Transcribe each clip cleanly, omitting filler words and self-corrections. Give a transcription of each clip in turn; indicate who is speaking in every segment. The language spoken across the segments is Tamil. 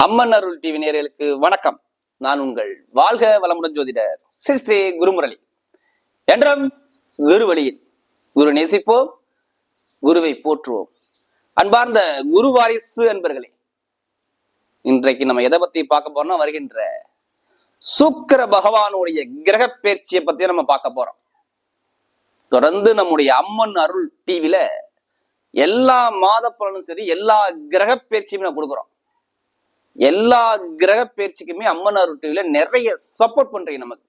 Speaker 1: அம்மன் அருள் டிவி நேயர்களுக்கு வணக்கம். நான் உங்கள் வாழ்க வளமுடன் ஜோதிடர் ஸ்ரீ குருமுரளி. என்றும் குரு வழியில் குரு நேசிப்போம், குருவை போற்றுவோம். அன்பார்ந்த குரு வாரிசு அன்பர்களே, இன்றைக்கு நம்ம எதை பத்தி பார்க்க போறோம்னா, வருகின்ற சுக்கிர பகவானுடைய கிரக பயிற்சியை பத்தி நம்ம பார்க்க போறோம். தொடர்ந்து நம்முடைய அம்மன் அருள் டிவில எல்லா மாத பலனும் சரி, எல்லா கிரக பயிற்சியுமே நான் கொடுக்குறோம். எல்லா கிரக பயிற்சிக்குமே அம்மன் அருள் டிவில நிறைய சப்போர்ட் பண்றீங்க. நமக்கு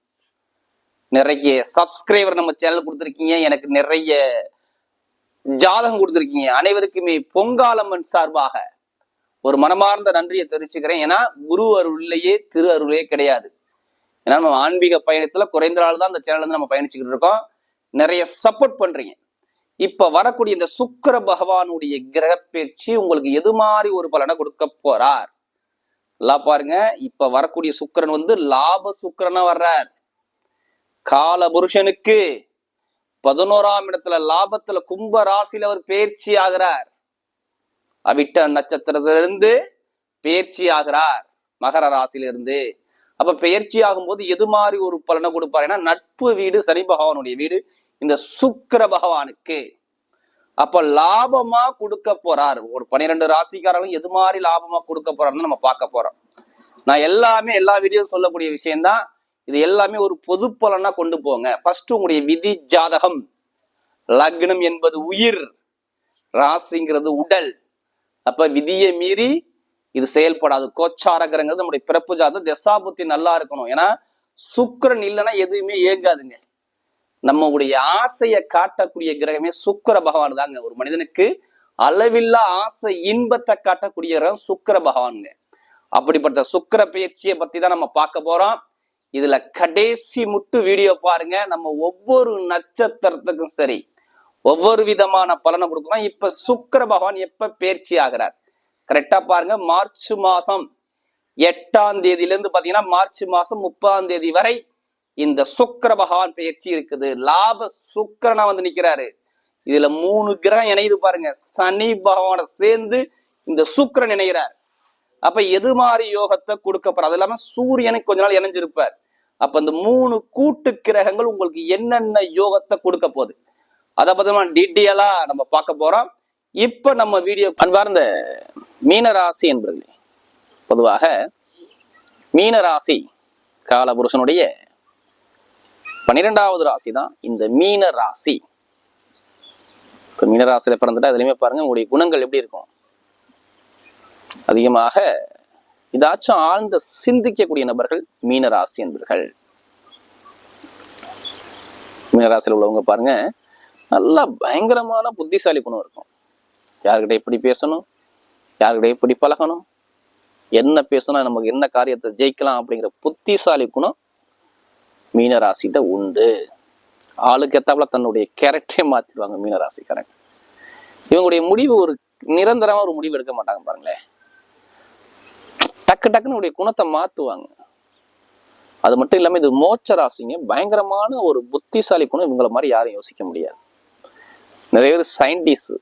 Speaker 1: நிறைய சப்ஸ்கிரைபர் நம்ம சேனல் கொடுத்துருக்கீங்க, எனக்கு நிறைய ஜாதகம் கொடுத்துருக்கீங்க. அனைவருக்குமே பொங்காலம்மன் சார்பாக ஒரு மனமார்ந்த நன்றியை தெரிவிச்சுக்கிறேன். ஏன்னா குரு அருள்லையே திரு அருளே கிடையாது. ஏன்னா நம்ம ஆன்மீக பயணத்துல குறைந்த நாள் தான் அந்த சேனல் வந்து நம்ம பயணிச்சுக்கிட்டு இருக்கோம். நிறைய சப்போர்ட் பண்றீங்க. இப்ப வரக்கூடிய இந்த சுக்கிர பகவானுடைய கிரக பயிற்சி உங்களுக்கு எது மாதிரி ஒரு பலனை கொடுக்க போறார் நல்லா பாருங்க. இப்ப வரக்கூடிய சுக்கிரன் வந்து லாப சுக்கிரனா வர்றார். கால புருஷனுக்கு 11ஆம் இடத்துல லாபத்துல கும்ப ராசியில அவர் பயிற்சி ஆகிறார். அவிட்ட நட்சத்திரத்திலிருந்து பயிற்சி ஆகிறார் மகர ராசியிலிருந்து. அப்ப பயிற்சி ஆகும்போது எது மாதிரி ஒரு பலனை கொடுப்பார்? ஏன்னா நட்பு வீடு சனி பகவானுடைய வீடு இந்த சுக்கிர பகவானுக்கு. அப்ப லாபமா கொடுக்க போறார். ஒரு 12 ராசிக்காரர்களும் எது மாதிரி லாபமா கொடுக்க போறாருன்னு நம்ம பார்க்க போறோம். நான் எல்லா வீடியோ சொல்லக்கூடிய விஷயம்தான். இது எல்லாமே ஒரு பொது பலனா கொண்டு போங்க. ஃபர்ஸ்ட் உங்களுடைய விதி ஜாதகம். லக்னம் என்பது உயிர், ராசிங்கிறது உடல். அப்ப விதியை மீறி இது செயல்படாது. கோச்சார கிரகங்கிறது நம்முடைய பிறப்பு ஜாதகம், தசாபுத்தி நல்லா இருக்கணும். ஏன்னா சுக்கிரன் இல்லைன்னா எதுவுமே இயங்காதுங்க. நம்முடைய ஆசையை காட்டக்கூடிய கிரகமே சுக்கிர பகவான் தாங்க. ஒரு மனிதனுக்கு அளவில்லா ஆசை இன்பத்தை காட்டக்கூடிய கிரகம் சுக்கிர பகவானுங்க. அப்படிப்பட்ட சுக்கிர பயிற்சியை பத்தி தான் நம்ம பார்க்க போறோம். இதுல கடைசி முட்டு வீடியோ பாருங்க. நம்ம ஒவ்வொரு நட்சத்திரத்துக்கும் சரி ஒவ்வொரு விதமான பலனை கொடுக்குறோம். இப்ப சுக்கிர பகவான் எப்ப பயிற்சி ஆகிறார் கரெக்டா பாருங்க. மார்ச் மாசம் 8ஆம் தேதியிலிருந்து பாத்தீங்கன்னா மார்ச் மாசம் 30ஆம் தேதி வரை இந்த சுக்கிர பகவான் பயிற்சி இருக்குது. லாப சுக்கிரனா வந்து நிக்கிறாரு. இதுல 3 கிரகம் இணையுது பாருங்க. சனி பகவான சேர்ந்து இந்த சுக்கிரன் இணைகிறார். அப்ப எது மாதிரி யோகத்தை கொடுக்க போற? அது இல்லாம சூரியனுக்கு கொஞ்ச நாள் இணைஞ்சிருப்பார். அப்ப இந்த 3 கூட்டு கிரகங்கள் உங்களுக்கு என்னென்ன யோகத்தை கொடுக்க போகுது அதை பத்தி டீட்டெயிலா நம்ம பார்க்க போறோம். இப்ப நம்ம வீடியோ அன்பார்ந்த மீனராசி என்பர்களே, பொதுவாக மீனராசி காலபுருஷனுடைய 12வது ராசி தான் இந்த மீன ராசி. இப்ப மீனராசியில பிறந்துட்டா அதுலயுமே பாருங்க உங்களுடைய குணங்கள் எப்படி இருக்கும். அதிகமாக இதாச்சும் ஆழ்ந்த சிந்திக்கக்கூடிய நபர்கள் மீனராசி என்பர்கள். மீனராசியில் உள்ளவங்க பாருங்க நல்லா பயங்கரமான புத்திசாலி குணம் இருக்கும். யாருக்கிட்ட எப்படி பேசணும், யாருக்கிட்ட எப்படி பழகணும், என்ன பேசணும், நமக்கு என்ன காரியத்தை ஜெயிக்கலாம் அப்படிங்கிற புத்திசாலி குணம் மீனராசிட்ட உண்டு. ஆளுக்கு ஏத்தாப்புல தன்னுடைய கேரக்டரை மாத்திடுவாங்க மீனராசிக்காரங்க. இவங்களுடைய முடிவு ஒரு நிரந்தரமா ஒரு முடிவு எடுக்க மாட்டாங்க பாருங்களேன். டக்கு டக்குன்னு குணத்தை மாத்துவாங்க. அது மட்டும் இல்லாம இது மோட்ச ராசிங்க. பயங்கரமான ஒரு புத்திசாலி குணம். இவங்கள மாதிரி யாரும் யோசிக்க முடியாது. நிறைய பேர் சயின்டிஸ்ட்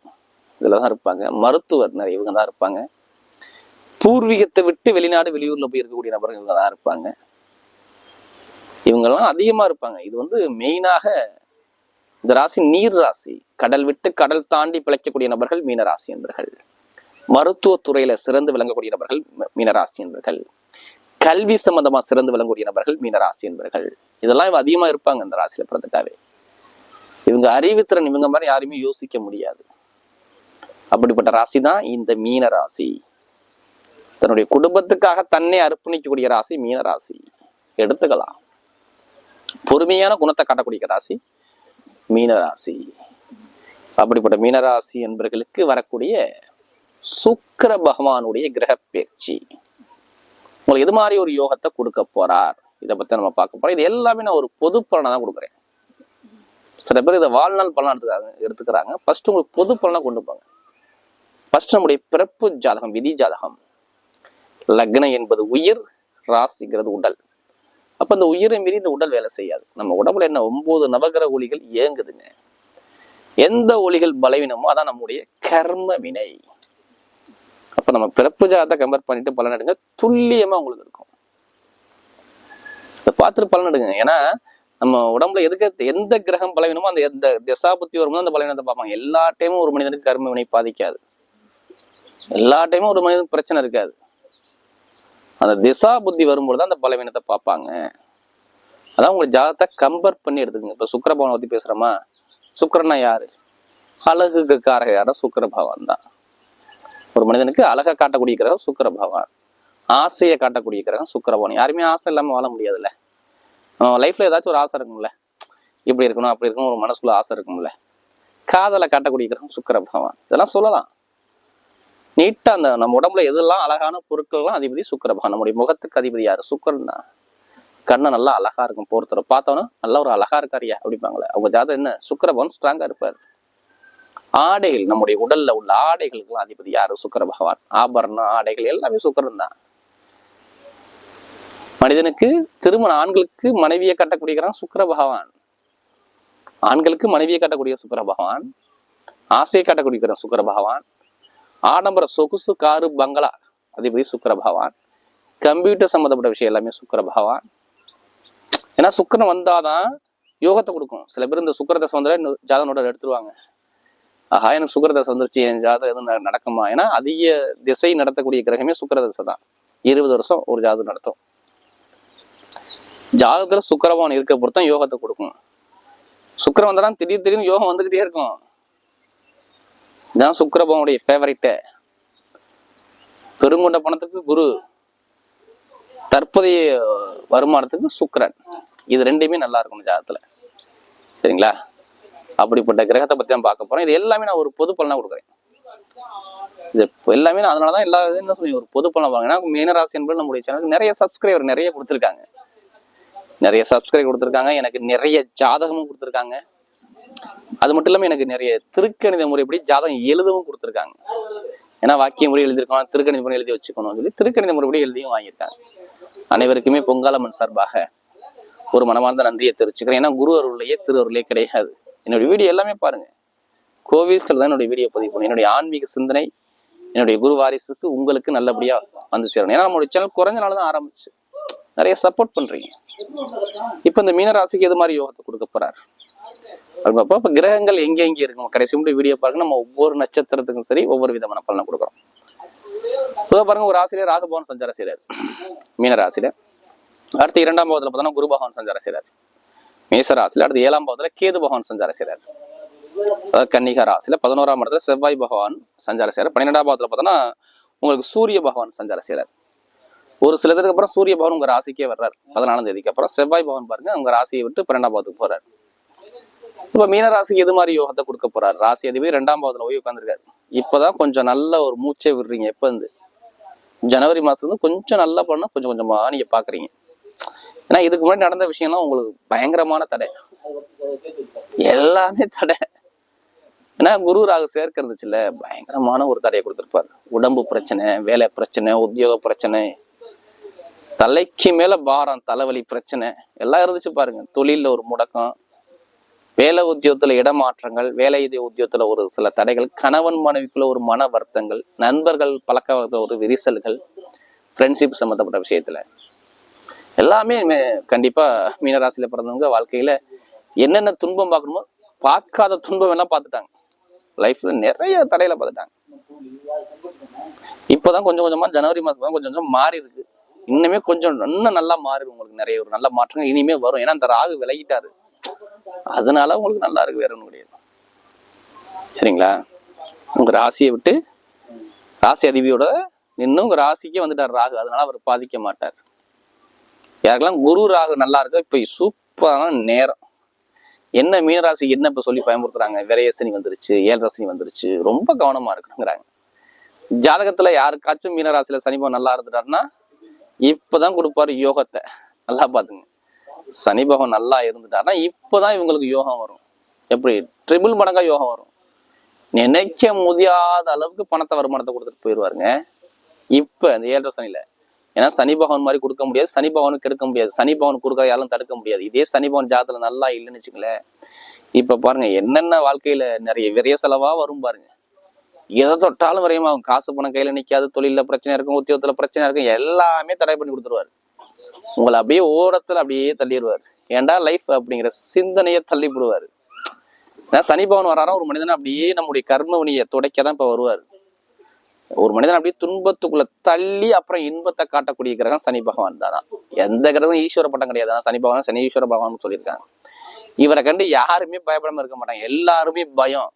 Speaker 1: இதுலதான் இருப்பாங்க. மருத்துவர் நிறைய இவங்க தான் இருப்பாங்க. பூர்வீகத்தை விட்டு வெளிநாடு வெளியூர்ல போய் இருக்கக்கூடிய நபர்கள் இவங்க தான் இருப்பாங்க. இவங்கெல்லாம் அதிகமா இருப்பாங்க. இது வந்து மெயினாக இந்த ராசி நீர் ராசி. கடல் விட்டு கடல் தாண்டி பிழைக்கக்கூடிய நபர்கள் மீனராசி என்பர்கள். மருத்துவத்துறையில சிறந்து விளங்கக்கூடிய நபர்கள் மீனராசி என்பர்கள். கல்வி சம்பந்தமா சிறந்து விளங்கக்கூடிய நபர்கள் மீனராசி என்பர்கள். இதெல்லாம் இவங்க அதிகமா இருப்பாங்க இந்த ராசியில பிறந்துட்டாவே. இவங்க அறிவுத்திறன் இவங்க மாதிரி யாருமே யோசிக்க முடியாது. அப்படிப்பட்ட ராசி தான் இந்த மீன ராசி. தன்னுடைய குடும்பத்துக்காக தன்னை அர்ப்பணிக்கக்கூடிய ராசி மீனராசி எடுத்துக்கலாம். பொறுமையான குணத்தை காட்டக்கூடிய ராசி மீனராசி. அப்படிப்பட்ட மீனராசி என்பவர்களுக்கு வரக்கூடிய சுக்கிர பகவானுடைய கிரக பயிற்சி உங்களுக்கு எது மாதிரி ஒரு யோகத்தை கொடுக்க போறார் இதை பத்தி நம்ம பார்க்க போறோம். இது எல்லாமே நான் ஒரு பொது பலனை தான் கொடுக்குறேன். சில பேர் இதை வாழ்நாள் பலனா எடுத்துக்கிறாங்க. ஃபர்ஸ்ட் உங்களுக்கு பொது பலனா கொண்டு போங்க. ஃபர்ஸ்ட் நம்முடைய பிறப்பு ஜாதகம், விதி ஜாதகம். லக்னம் என்பது உயிர், ராசிங்கிறது உடல். அப்ப இந்த உயிரை மீறி இந்த உடல் வேலை செய்யாது. நம்ம உடம்புல என்ன 9 நவகிரக ஒளிகள் இயங்குதுங்க. எந்த ஒளிகள் பலவீனமோ அதான் நம்முடைய கர்ம வினை. அப்ப நம்ம பிறப்பு ஜாதத்தை கம்பேர் பண்ணிட்டு பலன் எடுங்க, துல்லியமா உங்களுக்கு இருக்கும். இதை பார்த்துட்டு பலன் எடுங்க. ஏன்னா நம்ம உடம்புல எதுக்கு எந்த கிரகம் பலவீனமோ அந்த எந்த திசாபுத்தி வரும்போது அந்த பலவீனத்தை பார்ப்பாங்க. எல்லா டைமும் ஒரு மனிதனுக்கு கர்ம வினை பாதிக்காது, எல்லா டைமும் ஒரு மனிதனுக்கு பிரச்சனை இருக்காது. அந்த திசா புத்தி வரும்போது அந்த பலவீனத்தை பார்ப்பாங்க. அதான் உங்க ஜாதகத்தை கம்பேர் பண்ணி எடுத்துக்கங்க. இப்ப சுக்கிர பகவானை பத்தி பேசுறோமா, சுக்கிரன்னா யாரு? அழகுக்கு காரக யாரா? சுக்கிர பகவான் தான். ஒரு மனிதனுக்கு அழகை காட்டக்கூடிய கிரகம் சுக்கிர பகவான், ஆசையை காட்டக்கூடிய கிரகம் சுக்கிர பகவான். யாருமே ஆசை இல்லாம வாழ முடியாதுல்ல. லைஃப்ல ஏதாச்சும் ஒரு ஆசை இருக்கும்ல, இப்படி இருக்கணும் அப்படி இருக்கணும், ஒரு மனசுக்குள்ள ஆசை இருக்கும்ல. காதலை காட்டக்கூடிய கிரகம் சுக்கிர பகவான். இதெல்லாம் சொல்லலாம் நீட்டா. அந்த நம்ம உடம்புல எதெல்லாம் அழகான பொருட்கள்லாம் அதிபதி சுக்கிர பகவான். நம்முடைய முகத்துக்கு அதிபதி யாரு? சுக்கிரன் தான். கண்ணை நல்லா அழகா இருக்கும், பொறுத்தர பார்த்தோன்னா நல்லா ஒரு அழகா இருக்காரியா அப்படிப்பாங்களே, அவங்க ஜாதகம் என்ன? சுக்கிர பகவான் ஸ்ட்ராங்கா இருப்பாரு. ஆடைகள், நம்முடைய உடல்ல உள்ள ஆடைகளுக்கெல்லாம் அதிபதி யாரு? சுக்கிர பகவான். ஆபரணம், ஆடைகள் எல்லாமே சுக்கிரன் தான். மனிதனுக்கு திருமண ஆண்களுக்கு மனைவியை கட்டக்கூடிய சுக்கிர பகவான், ஆண்களுக்கு மனைவியை கட்டக்கூடிய சுக்கிர பகவான், ஆசையை கட்டக்கூடிய சுக்கிர பகவான், ஆடம்பர சொகுசு காரு பங்களா அதிபதி சுக்கிர பகவான், கம்ப்யூட்டர் சம்பந்தப்பட்ட விஷயம் எல்லாமே சுக்கிர பகவான். ஏன்னா சுக்கிரன் வந்தாதான் யோகத்தை கொடுக்கும். சில பேர் இந்த சுக்கிரதசை வந்தாலே ஜாதகனோட எடுத்துருவாங்க. ஆஹா எனக்கு சுக்கிரதசை வந்துருச்சு, என் ஜாதகம் எதுவும் நடக்குமா? ஏன்னா அதிக திசை நடத்தக்கூடிய கிரகமே சுக்கிரதசை தான். 20 வருஷம் ஒரு ஜாதகம் நடத்தும். ஜாதகத்துல சுக்கிரபவன் இருக்க பொறுத்தான் யோகத்தை கொடுக்கும். சுக்கிரன் வந்தாலும் திடீர்னு யோகம் வந்துகிட்டே இருக்கும். இதுதான் சுக்கிரபவனுடைய ஃபேவரைட்டு. பெருங்கொண்ட பணத்துக்கு குரு, தற்போதைய வருமானத்துக்கு சுக்கிரன். இது ரெண்டுமே நல்லா இருக்கும் ஜாதகத்துல. சரிங்களா? அப்படிப்பட்ட கிரகத்தை பத்தி தான் பார்க்க போறோம். இது எல்லாமே நான் ஒரு பொது பலனா கொடுக்குறேன். இது எல்லாமே நான் அதனாலதான் எல்லா என்ன சொல்லி ஒரு பொது பலனா பாருங்க. ஏன்னா மீனராசி என்பது நம்முடைய சேனலுக்கு நிறைய சப்ஸ்கிரைபர் நிறைய கொடுத்துருக்காங்க, நிறைய சப்ஸ்கிரைப் கொடுத்துருக்காங்க, எனக்கு நிறைய ஜாதகமும் கொடுத்துருக்காங்க. அது மட்டும் இல்லாம எனக்கு நிறைய திருக்கணித முறைப்படி ஜாதகம் எழுதவும் கொடுத்துருக்காங்க. ஏன்னா வாக்கிய முறை எழுதியிருக்கோம், திருக்கணித முறை எழுதி வச்சுக்கணும் சொல்லி திருக்கணித முறைப்படி எழுதியும் வாங்கியிருக்காங்க. அனைவருக்குமே பொங்காலம்மன் சார்பாக ஒரு மனமார்ந்த நன்றியை தெரிவிச்சுக்கிறேன். ஏன்னா குரு அருளையே திரு அருளே கிடையாது. என்னுடைய வீடியோ எல்லாமே பாருங்க, கோவில்ஸ்ல தான் என்னுடைய வீடியோ பதிவு பண்ணும். என்னுடைய ஆன்மீக சிந்தனை என்னுடைய குரு வாரிசுக்கு உங்களுக்கு நல்லபடியா வந்து சேரணும். ஏன்னா நம்மளுடைய சேனல் குறைஞ்ச நாள் தான் ஆரம்பிச்சு, நிறைய சப்போர்ட் பண்றீங்க. இப்ப இந்த மீனராசிக்கு எது மாதிரி யோகத்தை கொடுக்க போறாரு அப்ப இப்ப கிரகங்கள் எங்க இருக்கும் கடைசி மட்டும் வீடியோ பாருங்க. நம்ம ஒவ்வொரு நட்சத்திரத்துக்கும் சரி ஒவ்வொரு விதமான பலனை கொடுக்குறோம். பொதுவாக பாருங்க, ஒரு ராசியில ராகு பகவான் சஞ்சாரம் செய்றாரு மீன ராசியில. அடுத்து 2ஆம் பாவத்துல பார்த்தோம்னா குரு பகவான் சஞ்சாரம் செய்றாரு மேச ராசியில. அடுத்து 7ஆம் பாவத்துல கேது பகவான் சஞ்சாரம் செய்றாரு. அதாவது கன்னிகா ராசியில 11ஆம் இடத்துல செவ்வாய் பகவான் சஞ்சாரம் செய்றாரு. 12ஆம் பாவத்துல பார்த்தோம்னா உங்களுக்கு சூரிய பகவான் சஞ்சாரம் செய்றாரு. ஒரு சில இதுக்கு அப்புறம் சூரிய பகவான் உங்க ராசிக்கே வர்றாரு. 14ஆம் தேதிக்கு அப்புறம் செவ்வாய் பகவான் பாருங்க உங்க ராசியை விட்டு 12ஆம் பாவத்துக்கு போறாரு. இப்ப மீன ராசிக்கு எது மாதிரி யோகத்தை கொடுக்க போறாரு? ராசி அதிபதி 2ஆம் பாவத்துல போய் உட்காந்துருக்காரு. இப்பதான் கொஞ்சம் நல்ல ஒரு மூச்சை விடுறீங்க. எப்ப இருந்து ஜனவரி மாசம் வந்து கொஞ்சம் நல்லா பண்ணா கொஞ்சம் கொஞ்சமா நீங்க பாக்குறீங்க. ஏன்னா இதுக்கு முன்னாடி நடந்த விஷயம்லாம் உங்களுக்கு பயங்கரமான தடை, எல்லாமே தடை. ஏன்னா குரு ராகு சேர்க்கிறதுச்சுல பயங்கரமான ஒரு தடையை கொடுத்துருப்பாரு. உடம்பு பிரச்சனை, வேலை பிரச்சனை, உத்தியோக பிரச்சனை, தலைக்கு மேல பாரம், தலைவலி பிரச்சனை எல்லாம் இருந்துச்சு பாருங்க. தொழில ஒரு முடக்கம், வேலை உத்தியோகத்துல இடமாற்றங்கள், வேலை உத்தியோகத்துல ஒரு சில தடைகள், கணவன் மனைவிக்குள்ள ஒரு மன வருத்தங்கள், நண்பர்கள் பழக்க ஒரு விரிசல்கள், ஃப்ரெண்ட்ஷிப் சம்பந்தப்பட்ட விஷயத்துல எல்லாமே கண்டிப்பா மீனராசியில பிறந்தவங்க வாழ்க்கையில என்னென்ன துன்பம் பார்க்கணுமோ பார்க்காத துன்பம் எல்லாம் பார்த்துட்டாங்க. லைஃப்ல நிறைய தடையில பார்த்துட்டாங்க. இப்பதான் கொஞ்சம் கொஞ்சமா ஜனவரி மாசம் தான் கொஞ்சம் கொஞ்சம் மாறி இருக்கு. இன்னுமே கொஞ்சம் இன்னும் நல்லா மாறிடும். உங்களுக்கு நிறைய ஒரு நல்ல மாற்றங்கள் இனிமே வரும். ஏன்னா அந்த ராகு விலகிட்டாரு, அதனால உங்களுக்கு நல்லா இருக்கு, வேற ஒண்ணும் கிடையாது. சரிங்களா? உங்க ராசியை விட்டு ராசி அதிபதியோட நின்று உங்க ராசிக்கே வந்துட்டார் ராகு, அதனால அவர் பாதிக்க மாட்டார். யாருக்கெல்லாம் குரு ராகு நல்லா இருக்கு இப்ப சூப்பரான நேரம். என்ன மீனராசிக்கு என்ன இப்ப சொல்லி பயன்படுத்துறாங்க? விரையசனி வந்துருச்சு, 7 சனி வந்துருச்சு, ரொம்ப கவனமா இருக்கணுங்கிறாங்க. ஜாதகத்துல யாருக்காச்சும் மீனராசியில சனி பகவான் நல்லா இருந்துட்டாருன்னா இப்பதான் கொடுப்பாரு யோகத்தை. நல்லா பாத்துங்க, சனி பகவான் நல்லா இருந்துட்டாருன்னா இப்பதான் இவங்களுக்கு யோகம் வரும். எப்படி? ட்ரிபிள் மடங்கா யோகம் வரும். நினைக்க முடியாத அளவுக்கு பணத்தை வருமானத்தை கொடுத்துட்டு போயிடுவாருங்க இப்ப அந்த 7 சனியில. ஏன்னா சனி பகவான் மாதிரி கொடுக்க முடியாது, சனி பகவானுக்கு கெடுக்க முடியாது, சனி பகவான் கொடுக்குற யாரும் தடுக்க முடியாது. இதே சனி பகவான் ஜாதத்துல நல்லா இல்லைன்னு வச்சுங்களேன், இப்ப பாருங்க என்னென்ன வாழ்க்கையில நிறைய விரைய செலவா வரும் பாருங்க. எதை தொட்டாலும் வரையும் அவங்க காசு பணம் கையில நிக்காது, தொழில பிரச்சனை இருக்கும், உத்தியோகத்துல பிரச்சனை இருக்கும், எல்லாமே தடை பண்ணி கொடுத்துருவாரு. உங்களை அப்படியே ஓரத்துல அப்படியே தள்ளிடுவாரு. ஏன்டா லைஃப் அப்படிங்கிற சிந்தனையை தள்ளி விடுவாரு. சனி பகவான் வராரா ஒரு மனிதனை அப்படியே நம்முடைய கர்மவினியை துடைக்கதான் இப்ப வருவாரு. ஒரு மனிதன் அப்படியே துன்பத்துக்குள்ள தள்ளி அப்புறம் இன்பத்தை காட்டக்கூடிய கிரகம் சனி பகவான் தானா. எந்த கிரகம் ஈஸ்வர பட்டம் கிடையாது. சனி பகவான் சனி ஈஸ்வர பகவான் சொல்லியிருக்காங்க. இவரை கண்டு யாருமே பயப்படாம இருக்க மாட்டாங்க. எல்லாருமே பயம்,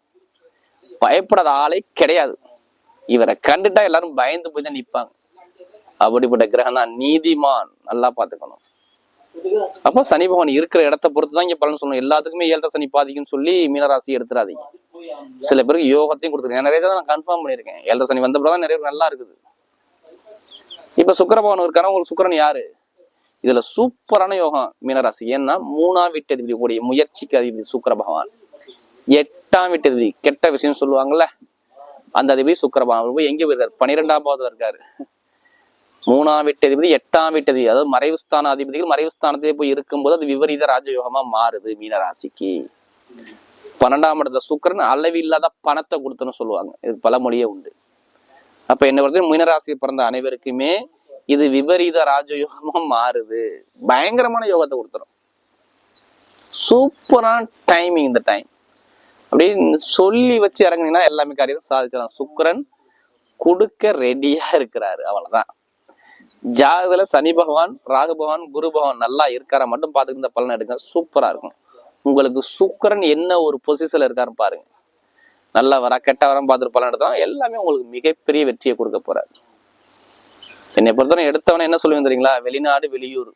Speaker 1: பயப்படாத ஆளே கிடையாது. இவரை கண்டுட்டா எல்லாரும் பயந்து போய் தான் நிற்பாங்க. அப்படிப்பட்ட கிரகம் தான் நீதிமான். நல்லா பாத்துக்கணும். அப்ப சனி பகவான் இருக்கிற இடத்தை பொறுத்துதான் இங்க பலன் சொல்லணும். எல்லாத்துக்குமே 7 சனி பாதிக்குன்னு சொல்லி மீனராசி எடுத்துடாதீங்க. சில பேருக்கு யோகத்தையும் கொடுத்துருக்கேன். நிறைய நான் கன்ஃபார்ம் பண்ணியிருக்கேன். 7 சனி வந்தப்பதான் நிறைய பேர் நல்லா இருக்குது. இப்ப சுக்கிர பகவான் இருக்காரு. உங்களுக்கு சுக்கிரன் யாரு? இதுல சூப்பரான யோகம் மீனராசி. ஏன்னா 3ஆம் வீட்டு அதிபதி கூடிய முயற்சிக்கு அதிபதி சுக்கிர பகவான். 8ஆம் வீட்டு அதிபதி கெட்ட விஷயம் சொல்லுவாங்கல்ல, அந்த அதிபதி சுக்கிர பகவான் போய் எங்க போயிருக்காரு? 12ஆம் பாவத்துல இருக்காரு. 3ஆம் வீட்டு அதிபதி 8ஆம் வீட்டு அதிபதி, அதாவது மறைவுஸ்தான அதிபதிகள் மறைவுஸ்தானத்திலே போய் இருக்கும்போது அது விபரீத ராஜயோகமா மாறுது மீனராசிக்கு. 12ஆம் இடத்துல சுக்கிரன் அளவில்லாத பணத்தை கொடுத்துன்னு சொல்லுவாங்க. இது பல மொழியே உண்டு. அப்ப என்ன வருது? மீனராசி பிறந்த அனைவருக்குமே இது விபரீத ராஜயோகமா மாறுது. பயங்கரமான யோகத்தை கொடுத்துரும். சூப்பரான டைமிங் இந்த டைம். அப்படின்னு சொல்லி வச்சு இறங்குனீங்கன்னா எல்லாமே காரியம் சாதிச்சிடலாம். சுக்கிரன் கொடுக்க ரெடியா இருக்கிறாரு. அவ்வளவுதான். ஜாதகத்துல சனி பகவான், ராகு பகவான், குரு பகவான் நல்லா இருக்கார மட்டும் பார்த்துட்டு இந்த பலன் எடுங்க. சூப்பரா இருக்கும். உங்களுக்கு சுக்கிரன் என்ன ஒரு பொசிஷன்ல இருக்காருன்னு பாருங்க. நல்லா வரா கெட்ட வரம் பார்த்துட்டு பலன் எடுத்தா எல்லாமே உங்களுக்கு மிகப்பெரிய வெற்றியை கொடுக்க போறாரு. என்னை பொறுத்தவரை எடுத்தவன என்ன சொல்லுவேன் தெரியுங்களா? வெளிநாடு வெளியூர்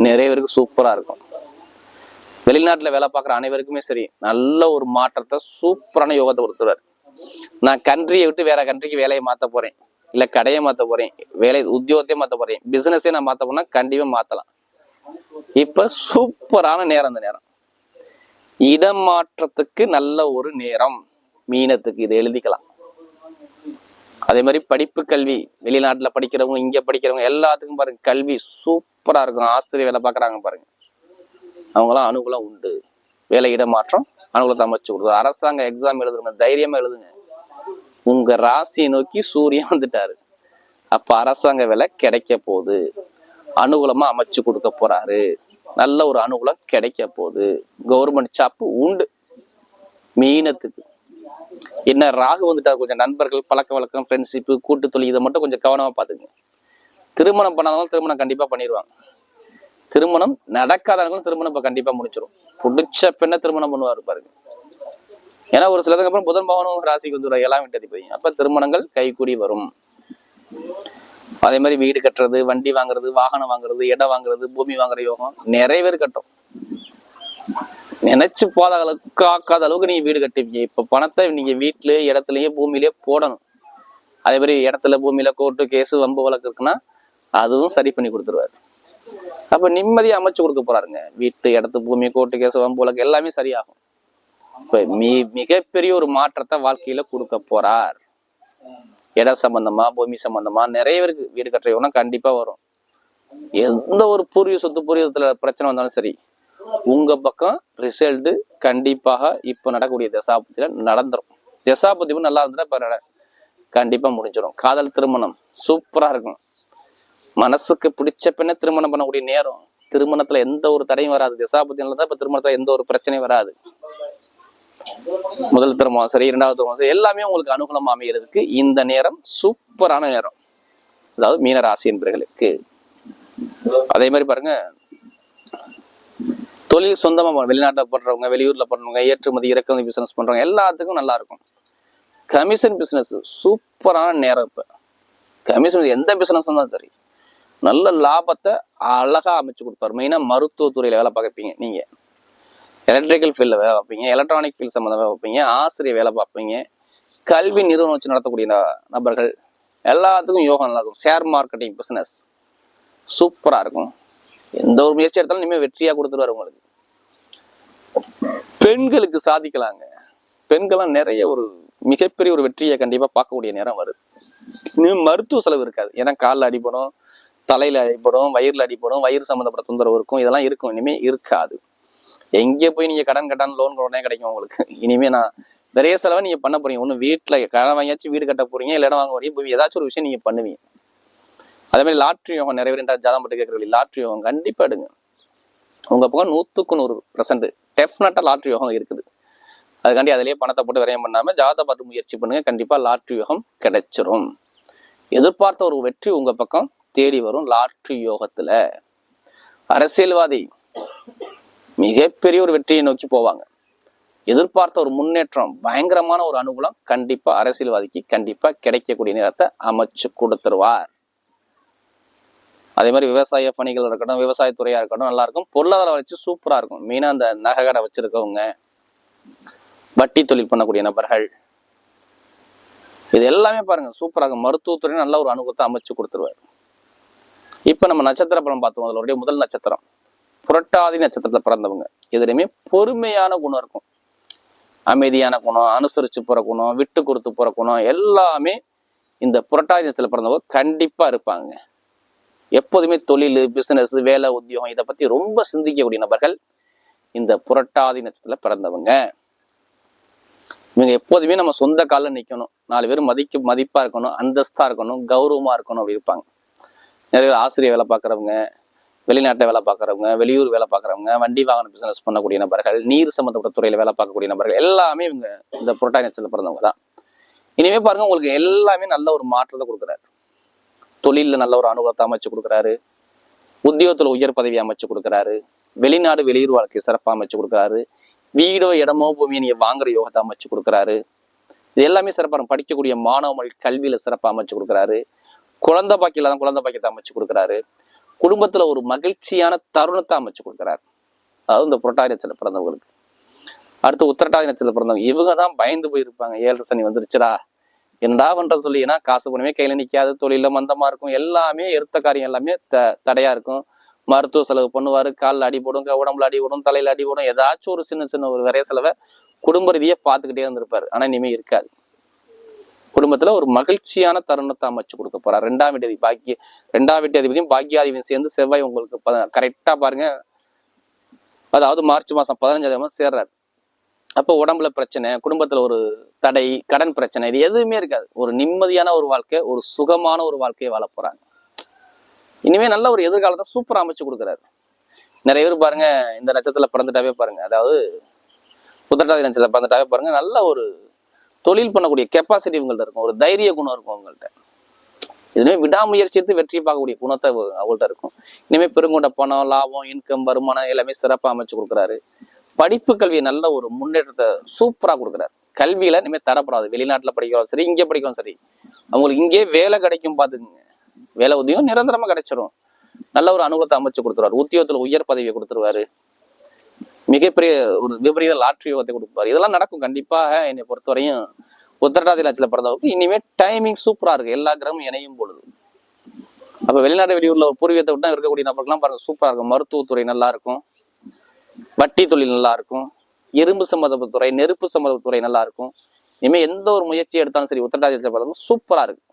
Speaker 1: நிறைய பேருக்கு சூப்பரா இருக்கும். வெளிநாட்டுல வேலை பார்க்குற அனைவருக்குமே சரி நல்ல ஒரு மாற்றத்தை சூப்பரான யோகத்தை கொடுத்துருவாரு. நான் கண்ட்ரியை விட்டு வேற கண்ட்ரிக்கு வேலையை மாத்த போறேன், இல்ல கடையை மாத்த போறேன், வேலை உத்தியோகத்தையும் மாத்த போறேன், பிசினஸே நான் மாத்த போனா கண்டிப்பா மாத்தலாம். இப்ப சூப்பரான நேரம். அந்த நேரம் இடம் மாற்றத்துக்கு நல்ல ஒரு நேரம். மீனத்துக்கு இதை எழுதிக்கலாம். அதே மாதிரி படிப்பு கல்வி, வெளிநாட்டுல படிக்கிறவங்க இங்க படிக்கிறவங்க எல்லாத்துக்கும் பாருங்க கல்வி சூப்பரா இருக்கும். ஆசிரியர் வேலை பாக்குறாங்க பாருங்க, அவங்களாம் அனுகூலம் உண்டு. வேலை இடமாற்றம் அனுகூலத்தை அமைச்சு கொடுக்குது. அரசாங்க எக்ஸாம் எழுதுங்க, தைரியமா எழுதுங்க. உங்க ராசியை நோக்கி சூரியன் வந்துட்டாரு. அப்ப அரசாங்க வேலை கிடைக்க போகுது. அனுகூலமா அமைச்சு கொடுக்க போறாரு. நல்ல ஒரு அனுகூலம் கிடைக்க போகுது. கவர்மெண்ட் ஜாப் உண்டு மீனத்துக்கு. என்ன ராகு வந்துட்டாரு. கொஞ்சம் நண்பர்கள், பழக்க வழக்கம், ஃப்ரெண்ட்ஷிப்பு, கூட்டு தொழில் இதை மட்டும் கொஞ்சம் கவனமா பாத்துங்க. திருமணம் பண்ணாலும் திருமணம் கண்டிப்பா பண்ணிடுவாங்க. திருமணம் நடக்காதவங்களும் திருமணம் இப்ப கண்டிப்பா முடிச்சிடும். பிடிச்ச பெண்ணை திருமணம் பண்ணுவாரு பாருங்க. ஏன்னா ஒரு சிலதுக்கு அப்புறம் புதன் பவனும் ராசிக்கு வந்து 7ஆம் வீட்டு அதிபதி. அப்ப திருமணங்கள் கைகூடி வரும். அதே மாதிரி வீடு கட்டுறது, வண்டி வாங்குறது, வாகனம் வாங்குறது, இடம் வாங்குறது, பூமி வாங்குற யோகம் நிறைய பேர் கட்டும். நினைச்சு போதாத அளவுக்கு காக்காத அளவுக்கு நீங்க வீடு கட்டுவீங்க. இப்ப பணத்தை நீங்க வீட்டுல இடத்துலயே பூமியிலேயே போடணும். அதே மாதிரி இடத்துல பூமியில கோர்ட்டு கேஸு வம்பு வழக்கு இருக்குன்னா அதுவும் சரி பண்ணி கொடுத்துருவாரு. அப்ப நிம்மதியா அமைச்சு கொடுக்க போறாருங்க. வீட்டு இடத்து பூமி கோர்ட்டு கேஸ் வம்பு வழக்கு எல்லாமே சரியாகும். இப்ப மிகப்பெரிய ஒரு மாற்றத்தை வாழ்க்கையில கொடுக்க போறார். இடம் சம்பந்தமா, பூமி சம்பந்தமா நிறைய பேருக்கு வீடு கட்டுறவனா கண்டிப்பா வரும். எந்த ஒரு பூர்வீக சொத்து பூர்வீகத்துல பிரச்சனை வந்தாலும் சரி, உங்க பக்கம் ரிசல்ட் கண்டிப்பாக இப்ப நடக்கக்கூடிய தசாபத்தில நடந்துரும். தசாபத்தி நல்லா இருந்தா இப்ப கண்டிப்பா முடிஞ்சிடும். காதல் திருமணம் சூப்பரா இருக்கும். மனசுக்கு பிடிச்ச பெண்ணை திருமணம் பண்ணக்கூடிய நேரம். திருமணத்துல எந்த ஒரு தடையும் வராது. தசாபத்தினால தான் இப்ப திருமணத்துல எந்த ஒரு பிரச்சனையும் வராது. முதல் திருமணம் சரி, 2வது திருமணம் சரி, எல்லாமே உங்களுக்கு அனுகூலம் அமைகிறதுக்கு இந்த நேரம் சூப்பரான நேரம். அதாவது மீனராசி என்பவர்களுக்கு. அதே மாதிரி பாருங்க, தொழில் சொந்தமா வெளிநாட்டுல பண்றவங்க, வெளியூர்ல பண்றவங்க, ஏற்றுமதி இறக்குமதி பிசினஸ் பண்றவங்க எல்லாத்துக்கும் நல்லா இருக்கும். கமிஷன் பிசினஸ் சூப்பரான நேரம். இப்ப கமிஷன் எந்த பிசினஸ் தான் சரி நல்ல லாபத்தை அழகா அமைச்சு கொடுப்பாரு. மெயினா மருத்துவத்துறையில வேலை பார்ப்பீங்க நீங்க, எலக்ட்ரிக்கல் ஃபீல்ட்ல வேலை பார்ப்பீங்க, எலக்ட்ரானிக் ஃபீல்ட் சம்பந்தம் வேலை பார்ப்பீங்க, ஆசிரியர் வேலை பார்ப்பீங்க, கல்வி நிறுவனம் வச்சு நடத்தக்கூடிய நபர்கள் எல்லாத்துக்கும் யோகம் நல்லா இருக்கும். ஷேர் மார்க்கெட்டிங் பிசினஸ் சூப்பரா இருக்கும். எந்த ஒரு முயற்சி எடுத்தாலும் இனிமேல் வெற்றியா கொடுத்துருவாரு உங்களுக்கு. பெண்களுக்கு சாதிக்கலாங்க. பெண்கள்லாம் நிறைய ஒரு மிகப்பெரிய ஒரு வெற்றியை கண்டிப்பா பார்க்கக்கூடிய நேரம் வருது. மருத்துவ செலவு இருக்காது. ஏன்னா காலில் அடிப்படும், தலையில அடிப்படும், வயிறுல அடிப்படும், வயிறு சம்மந்தப்பட்ட தொந்தரவு இருக்கும். இதெல்லாம் இருக்கும். இனிமே இருக்காது. எங்கே போய் நீங்க கடன் லோன் உடனே கிடைக்கும் உங்களுக்கு. இனிமே நான் நிறைய செலவை நீங்க பண்ண போறீங்க. ஒண்ணு வீட்டுல கடன் வாங்கியாச்சும் வீடு கட்ட போறீங்க, இல்ல இடம் வாங்க போறீங்க, ஏதாச்சும் ஒரு விஷயம் நீங்க பண்ணுவீங்க. அதே மாதிரி லாட்ரி யோகம் நிறைய பேர் ஜாதகம் பட்டு கேட்கறீங்க. லாட்ரி யோகம் கண்டிப்பா எடுங்க. உங்க பக்கம் 100% டெஃபினட்டா லாட்ரி யோகம் இருக்குது. அதுக்காண்டி அதிலேயே பணத்தை போட்டு விரயம் பண்ணாம ஜாதகம் பார்த்து முயற்சி பண்ணுங்க. கண்டிப்பா லாட்ரி யோகம் கிடைச்சிரும். எதிர்பார்த்த ஒரு வெற்றி உங்க பக்கம் தேடி வரும். லாட்ரி யோகத்துல அரசியல்வாதி மிகப்பெரிய ஒரு வெற்றியை நோக்கி போவாங்க. எதிர்பார்த்த ஒரு முன்னேற்றம், பயங்கரமான ஒரு அனுகூலம் கண்டிப்பா அரசியல்வாதிக்கு கண்டிப்பா கிடைக்கக்கூடிய நேரத்தை அமைச்சு கொடுத்துருவார். அதே மாதிரி விவசாய பணிகள் இருக்கட்டும், விவசாயத்துறையா இருக்கட்டும், நல்லா இருக்கும். பொருளாதார வளர்ச்சி சூப்பரா இருக்கும். மெயினா அந்த நகை கடை வச்சிருக்கவங்க, வட்டி தொழில் பண்ணக்கூடிய நபர்கள், இது எல்லாமே பாருங்க சூப்பரா இருக்கும். மருத்துவத்துறை நல்ல ஒரு அனுகூலத்தை அமைச்சு கொடுத்துருவார். இப்ப நம்ம நட்சத்திர பலம் பார்த்தோம். அதனுடைய முதல் நட்சத்திரம் புரட்டாதி நட்சத்திரத்துல பிறந்தவங்க. இதுலயுமே பொறுமையான குணம் இருக்கும், அமைதியான குணம், அனுசரிச்சு போற குணம், விட்டு கொடுத்து போற குணம் எல்லாமே இந்த புரட்டாதி நட்சத்திரத்துல பிறந்தவங்க கண்டிப்பா இருப்பாங்க. எப்போதுமே தொழில், பிசினஸ், வேலை, உத்தியோகம் இதை பத்தி ரொம்ப சிந்திக்கக்கூடிய நபர்கள் இந்த புரட்டாதி நட்சத்திரத்துல பிறந்தவங்க. இவங்க எப்போதுமே நம்ம சொந்த காலில் நிற்கணும், 4 பேர் மதிப்பா இருக்கணும், அந்தஸ்தா இருக்கணும், கௌரவமா இருக்கணும் அப்படி இருப்பாங்க. நிறைய பேர் ஆசிரியர் வேலை பார்க்குறவங்க, வெளிநாட்டை வேலை பார்க்குறவங்க, வெளியூர் வேலை பார்க்குறவங்க, வண்டி வாகன பிசினஸ் பண்ணக்கூடிய நபர்கள், நீர் சம்பந்தப்பட்ட துறையில வேலை பார்க்கக்கூடிய நபர்கள் எல்லாமே இவங்க இந்த புரட்டாதி நட்சத்திரத்துல பிறந்தவங்க தான். இனிமே பாருங்க உங்களுக்கு எல்லாமே நல்ல ஒரு மாற்றத்தை கொடுக்குறாரு. தொழில நல்ல ஒரு அனுகூலத்தை அமைச்சு கொடுக்குறாரு. உத்தியோகத்துல உயர் பதவி அமைச்சு கொடுக்குறாரு. வெளிநாடு வெளியூர் வாழ்க்கை சிறப்பாக அமைச்சு கொடுக்குறாரு. வீடோ இடமோ பூமியை நீங்க வாங்குற யோகத்தை அமைச்சு கொடுக்குறாரு. இது எல்லாமே சிறப்பாக படிக்கக்கூடிய மாணவர்கள் கல்வியில சிறப்பாக அமைச்சு கொடுக்குறாரு. குழந்தை பாக்கியில தான் குழந்தை பாக்கியத்தை அமைச்சு கொடுக்குறாரு. குடும்பத்துல ஒரு மகிழ்ச்சியான தருணத்தை அமைச்சு கொடுக்குறாரு. அதாவது இந்த புரட்டாதி நட்சத்திரத்துல பிறந்தவங்களுக்கு. அடுத்து உத்திரட்டாதி நட்சத்திரத்துல பிறந்தவங்க இவங்க தான் பயந்து போயிருப்பாங்க. 7 சனி வந்துருச்சுடா என்னடா பண்றது சொல்லி. ஏன்னா காசு பணமே கையில நிக்காது, தொழில மந்தமா இருக்கும், எல்லாமே எடுத்த காரியம் எல்லாமே தடையா இருக்கும். மருத்துவ செலவு பண்ணுவாரு, காலில் அடி போடும், உடம்புல அடி போடும், தலையில அடி போடும், ஏதாச்சும் ஒரு சின்ன ஒரு விரைய செலவை குடும்ப ரீதியா பார்த்துக்கிட்டே இருந்திருப்பாரு. ஆனா இனிமே இருக்காது. குடும்பத்துல ஒரு மகிழ்ச்சியான தருணத்தை அமைச்சு கொடுக்க போறார். 2ஆம் வீட்டு 2ஆம் வீட்டு அதிபதியும் பாக்கியாதிபதியும் சேர்ந்து செவ்வாய் உங்களுக்கு கரெக்டா பாருங்க, அதாவது மார்ச் மாசம் 15ஆம் சேர்றாரு. அப்போ உடம்புல பிரச்சனை, குடும்பத்துல ஒரு தடை, கடன் பிரச்சனை, இது எதுவுமே இருக்காது. ஒரு நிம்மதியான ஒரு வாழ்க்கை, ஒரு சுகமான ஒரு வாழ்க்கையை வாழ போறாங்க. இனிமே நல்ல ஒரு எதிர்காலத்தை சூப்பரா அமைச்சு கொடுக்குறாரு. நிறைய பேர் பாருங்க இந்த நட்சத்திரத்துல பிறந்துட்டாவே பாருங்க, அதாவது உத்திரட்டாதி நட்சத்திரத்துல பிறந்துட்டாவே பாருங்க நல்ல ஒரு தொழில் பண்ணக்கூடிய கெப்பாசிட்டி உங்கள்ட்ட இருக்கும், ஒரு தைரிய குணம் இருக்கும் உங்கள்கிட்ட. இதுவே விடாமுயற்சி எடுத்து வெற்றி பார்க்கக்கூடிய குணத்தை அவங்கள்ட்ட இருக்கும். இனிமே பெருங்கொண்ட பணம், லாபம், இன்கம், வருமானம் எல்லாமே சிறப்பா அமைச்சு கொடுக்குறாரு. படிப்பு கல்வியை நல்ல ஒரு முன்னேற்றத்தை சூப்பரா கொடுக்குறாரு. கல்வியில இனிமே தரப்படாது. வெளிநாட்டுல படிக்கிறோம் சரி, இங்கே படிக்கிறோம் சரி, அவங்களுக்கு இங்கே வேலை கிடைக்கும் பாத்துக்குங்க. வேலை உத்தியோகம் நிரந்தரமா கிடைச்சிரும். நல்ல ஒரு அனுகூலத்தை அமைச்சு கொடுத்துருவாரு. உத்தியோகத்துல உயர் பதவியை கொடுத்துருவாரு. மிகப்பெரிய ஒரு விபரீத லாட்ரி யோகத்தை கொடுப்பாரு. இதெல்லாம் நடக்கும் கண்டிப்பாக. என்னை பொறுத்தவரையும் உத்திரட்டாதி நட்சத்திரத்துல பிறந்தவருக்கு இனிமே டைமிங் சூப்பரா இருக்கு, எல்லா கிரகமும் இணையும் பொழுது. அப்ப வெளிநாடு வெளியூர்ல ஒரு பூர்வீகத்தை விட்டா இருக்கக்கூடிய நபர்கள்லாம் பாருங்க சூப்பரா இருக்கும். மருத்துவத்துறை நல்லா இருக்கும், வட்டி தொழில் நல்லா இருக்கும், இரும்பு சம்பந்தப்பட்ட துறை, நெருப்பு சம்பந்தப்பட்ட துறை நல்லா இருக்கும். இனிமே எந்த ஒரு முயற்சி எடுத்தாலும் சரி உத்திரட்டாதி நட்சத்திரத்துல பிறந்தவங்க சூப்பரா இருக்கு.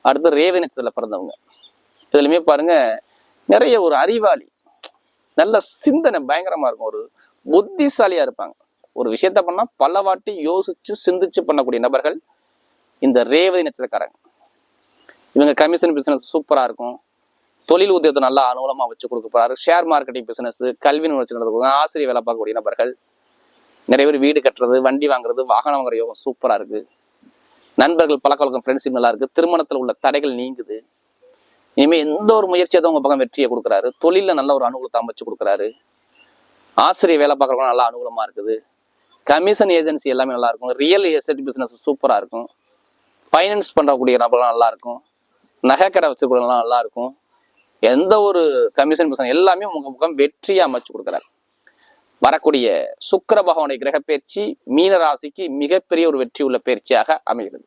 Speaker 1: அடுத்து ரேவதி நட்சத்திரத்துல பிறந்தவங்க இதுலயுமே பாருங்க நிறைய ஒரு அறிவாளி, நல்ல சிந்தனை பயங்கரமா இருக்கும், ஒரு புத்திசாலியா இருப்பாங்க. ஒரு விஷயத்த பண்ணா பல வாட்டி யோசிச்சு சிந்திச்சு பண்ணக்கூடிய நபர்கள் இந்த ரேவதி நட்சத்திரக்காரங்க. இவங்க கமிஷன் பிசினஸ் சூப்பரா இருக்கும். தொழில் உத்தியோகத்தை நல்லா அனுகூலமா வச்சு கொடுக்க போறாரு. ஷேர் மார்க்கெட்டிங் பிசினஸ், கல்வி நிறுவனத்தில் நடந்துருக்காங்க. ஆசிரியர் வேலை பார்க்கக்கூடிய நபர்கள், நிறைய பேர் வீடு கட்டுறது, வண்டி வாங்குறது, வாகனம் வாங்குற யோகம் சூப்பரா இருக்கு. நண்பர்கள் பழக்க வழக்கம், ஃப்ரெண்ட்ஷிப் நல்லா இருக்கு. திருமணத்துல உள்ள தடைகள் நீங்குது. இனிமே எந்த ஒரு முயற்சியாவது உங்க பக்கம் வெற்றியை கொடுக்குறாரு. தொழில நல்ல ஒரு அனுகூலத்தை அமைச்சு கொடுக்குறாரு. ஆசிரியர் வேலை பார்க்கறவங்க நல்லா அனுகூலமா இருக்குது. கமிஷன் ஏஜென்சி எல்லாமே நல்லா இருக்கும். ரியல் எஸ்டேட் பிசினஸ் சூப்பரா இருக்கும். ஃபைனான்ஸ் பண்றக்கூடிய நபர்கள் நல்லா இருக்கும். நகைக்கடை வச்சுக்கலாம் நல்லா இருக்கும். எந்த ஒரு கமிஷன் பிசினஸ் எல்லாமே உங்க பக்கம் வெற்றியை அமைச்சு கொடுக்குறாரு. வரக்கூடிய சுக்கிர பகவானுடைய கிரக பயிற்சி மீன ராசிக்கு மிகப்பெரிய ஒரு வெற்றி உள்ள பயிற்சியாக அமைகிறது.